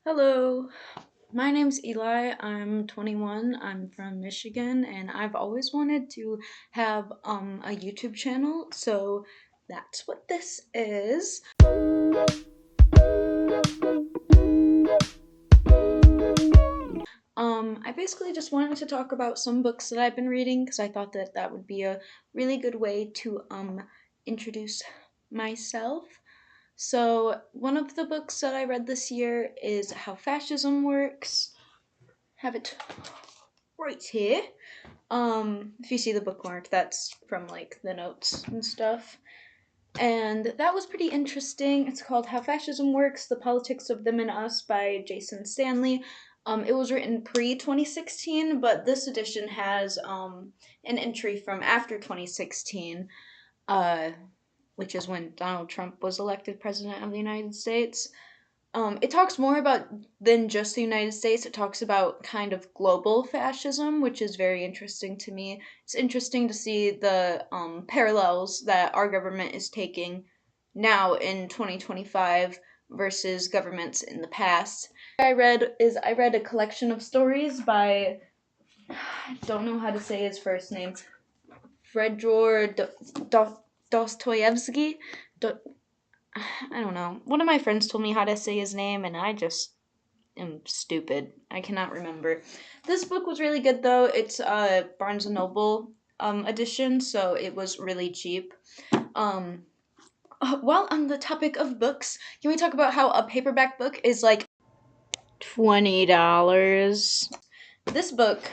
Hello, my name's Eli. I'm 21. I'm from Michigan, and I've always wanted to have a YouTube channel, so that's what this is. I basically just wanted to talk about some books that I've been reading because I thought that that would be a really good way to introduce myself. So, one of the books that I read this year is How Fascism Works. Have it right here. If you see the bookmark, that's from like the notes and stuff. And that was pretty interesting. It's called How Fascism Works: The Politics of Them and Us by Jason Stanley. It was written pre 2016, but this edition has an entry from after 2016, uh, which is when Donald Trump was elected president of the United States. It talks more about than just the United States. It talks about kind of global fascism, which is very interesting to me. It's interesting to see the parallels that our government is taking now in 2025 versus governments in the past. I read a collection of stories by I don't know how to say his first name, Fredor Dostoevsky. I don't know. One of my friends told me how to say his name, and I just am stupid. I cannot remember. This book was really good, though. It's a Barnes and Noble edition, so it was really cheap. Um, while on the topic of books, can we talk about how a paperback book is like $20? This book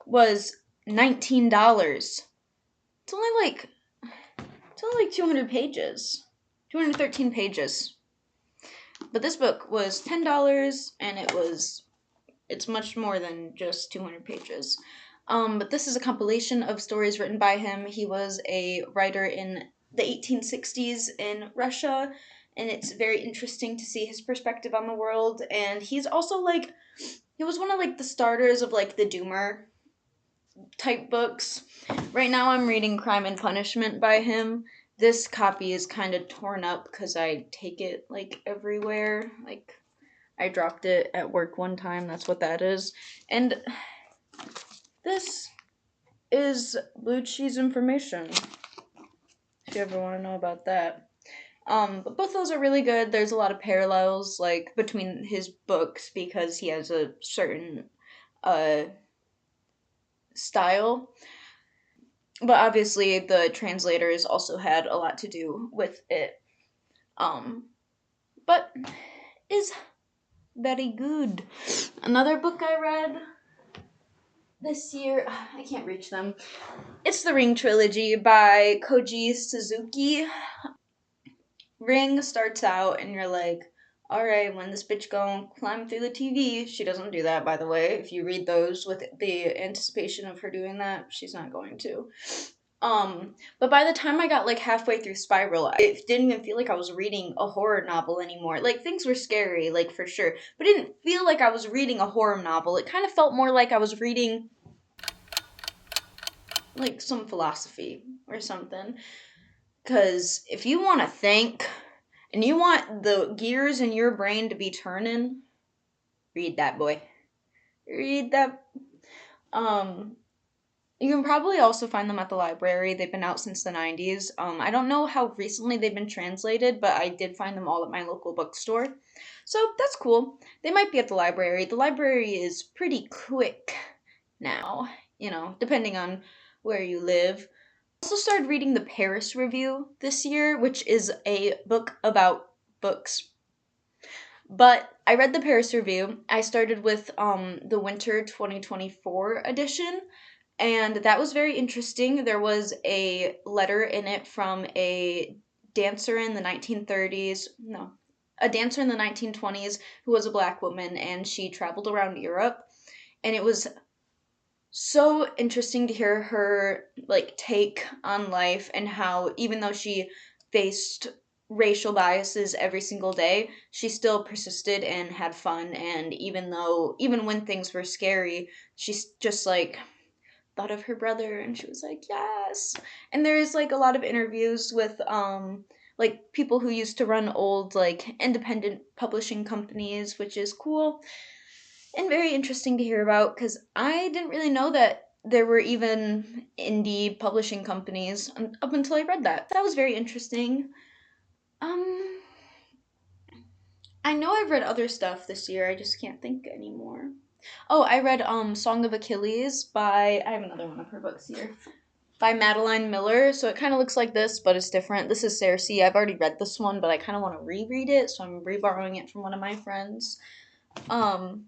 was $19. It's only like it's only like 200 pages, 213 pages. But this book was $10, and it's much more than just 200 pages. But this is a compilation of stories written by him. He was a writer in the 1860s in Russia, and it's very interesting to see his perspective on the world. And he's also like, he was one of like the starters of like the Doomer type books. Right now, I'm reading Crime and Punishment by him. This copy is kind of torn up because I take it like everywhere. Like, I dropped it at work one time. That's what that is. And this is blue cheese information, if you ever want to know about that. But both those are really good. There's a lot of parallels like between his books because he has a certain uh style. But obviously the translators also had a lot to do with it. Um but is very good. Another book I read this year, I can't reach them. It's the Ring trilogy by Koji Suzuki. Ring starts out and you're like, alright, when this bitch gonna climb through the TV? She doesn't do that, by the way. If you read those with the anticipation of her doing that, she's not going to. But by the time I got like halfway through Spiral, I didn't even feel like I was reading a horror novel anymore. Like things were scary, like for sure, but it didn't feel like I was reading a horror novel. It kind of felt more like I was reading like some philosophy or something. Because if you want to think and you want the gears in your brain to be turning, read that, boy. Read that. Um, you can probably also find them at the library. They've been out since the 90s. I don't know how recently they've been translated, but I did find them all at my local bookstore. So that's cool. They might be at the library. The library is pretty quick now, depending on where you live. I also started reading the Paris Review this year, which is a book about books. But I read the Paris Review. I started with the Winter 2024 edition, and that was very interesting. There was a letter in it from a dancer in the 1930s. No, a dancer in the 1920s who was a black woman, and she traveled around Europe. And it was so interesting to hear her like take on life and how even though she faced racial biases every single day, she still persisted and had fun. And even when things were scary, she's just like thought of her brother and she was like, yes. And there's like a lot of interviews with like people who used to run old like independent publishing companies, which is cool and very interesting to hear about because I didn't really know that there were even indie publishing companies up until I read that. That was very interesting. Um, I know I've read other stuff this year. I just can't think anymore. Oh, I read Song of Achilles by I have another one of her books here by Madeline Miller. So it kind of looks like this, but it's different. This is Circe. I've already read this one, but I kind of want to reread it, so I'm reborrowing it from one of my friends. Um,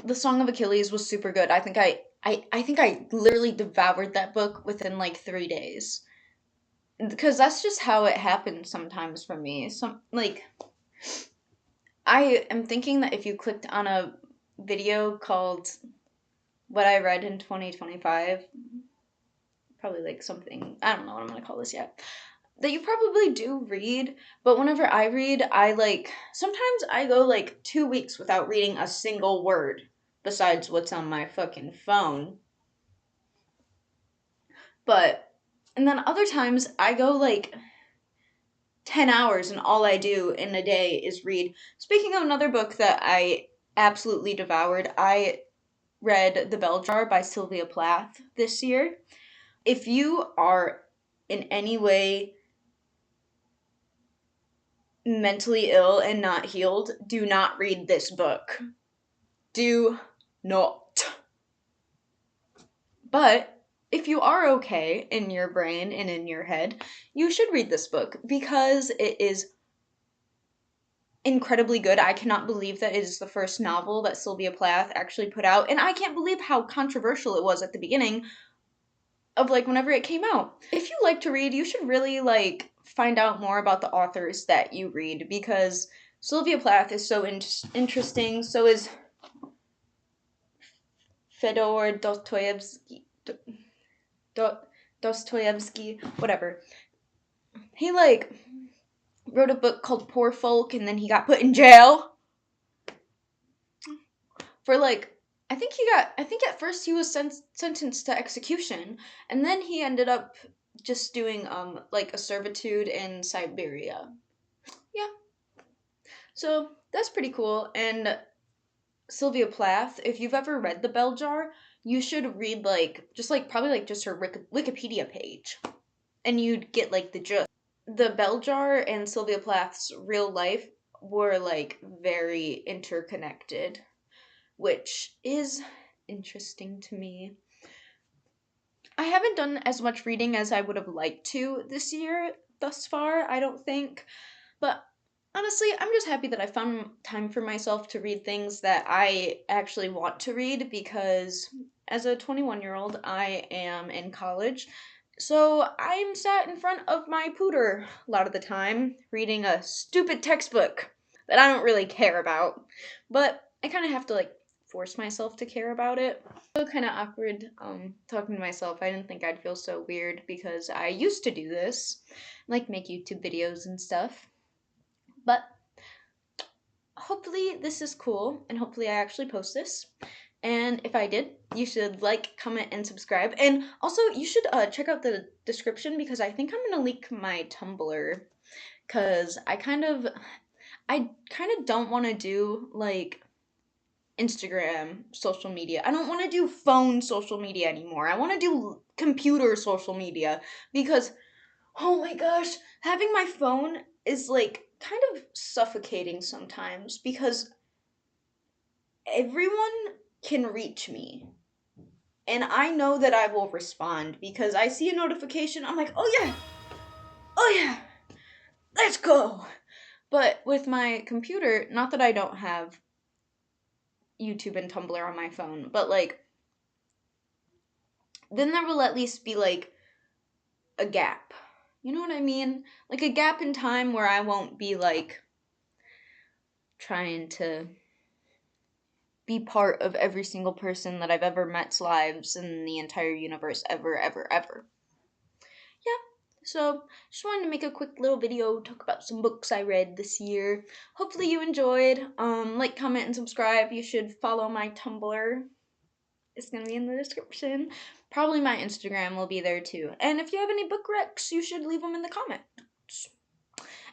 the Song of Achilles was super good. I think I literally devoured that book within like 3 days. Because that's just how it happens sometimes for me. Some like I am thinking that if you clicked on a video called What I Read in 2025, probably like something, I don't know what I'm gonna call this yet, that you probably do read, but whenever I read, I like, sometimes I go like 2 weeks without reading a single word besides what's on my fucking phone. But, and then other times I go like 10 hours and all I do in a day is read. Speaking of another book that I absolutely devoured, I read The Bell Jar by Sylvia Plath this year. If you are in any way mentally ill and not healed, do not read this book. Do not. But if you are okay in your brain and in your head, you should read this book because it is incredibly good. I cannot believe that it is the first novel that Sylvia Plath actually put out, and I can't believe how controversial it was at the beginning of like whenever it came out. If you like to read, you should really like find out more about the authors that you read because Sylvia Plath is so interesting. So is Fedor Dostoevsky, whatever. He like wrote a book called Poor Folk, and then he got put in jail for like I think at first he was sentenced to execution, and then he ended up just doing like a servitude in Siberia. Yeah, so that's pretty cool. And Sylvia Plath, if you've ever read The Bell Jar, you should read like just like probably like just her Wikipedia page, and you'd get like the gist. The Bell Jar and Sylvia Plath's real life were like very interconnected, which is interesting to me. I haven't done as much reading as I would have liked to this year thus far, I don't think. But honestly, I'm just happy that I found time for myself to read things that I actually want to read because as a 21-year-old, I am in college. So I'm sat in front of my pooter a lot of the time reading a stupid textbook that I don't really care about. But I kind of have to like force myself to care about it. So kind of awkward talking to myself. I didn't think I'd feel so weird because I used to do this, like make YouTube videos and stuff. But hopefully this is cool and hopefully I actually post this. And if I did, you should like, comment, and subscribe. And also, you should check out the description because I think I'm gonna leak my Tumblr because I kind of don't want to do like Instagram social media. I don't want to do phone social media anymore. I want to do computer social media because oh my gosh, having my phone is like kind of suffocating sometimes because everyone can reach me. And I know that I will respond because I see a notification. I'm like, oh yeah, let's go. But with my computer, not that I don't have YouTube and Tumblr on my phone, but like, then there will at least be like a gap. You know what I mean? Like a gap in time where I won't be like trying to be part of every single person that I've ever met's lives in the entire universe ever, ever, ever. Yeah, so just wanted to make a quick little video, talk about some books I read this year. Hopefully you enjoyed. Like, comment, and subscribe. You should follow my Tumblr. It's gonna be in the description. Probably my Instagram will be there too. And if you have any book recs, you should leave them in the comment. quotes.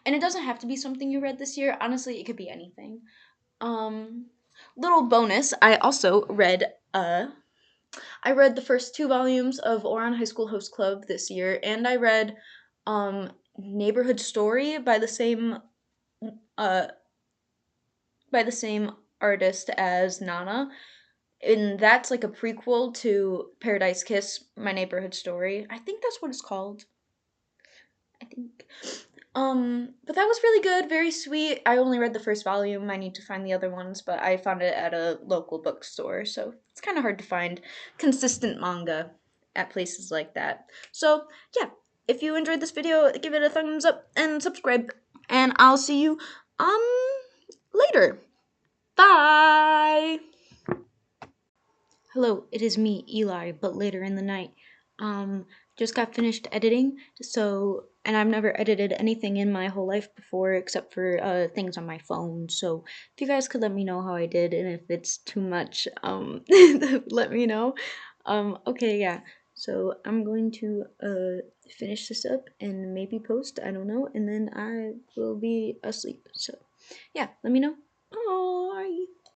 And it doesn't have to be something you read this year. Honestly, it could be anything. Um, Little bonus, I read the first two volumes of Oran High School Host Club this year, and I read Neighborhood Story uh by the same artist as Nana. And that's like a prequel to Paradise Kiss, My Neighborhood Story. I think that's what it's called. I think. But that was really good, very sweet. I only read the first volume. I need to find the other ones, but I found it at a local bookstore, so it's kind of hard to find consistent manga at places like that. So, yeah, if you enjoyed this video, give it a thumbs up and subscribe, and I'll see you later. Bye. Hello, it is me, Eli, but later in the night. Um, just got finished editing, and I've never edited anything in my whole life before except for things on my phone. So if you guys could let me know how I did and if it's too much, let me know. Okay, yeah. So I'm going to finish this up and maybe post, I don't know, and then I will be asleep. So yeah, let me know. Bye.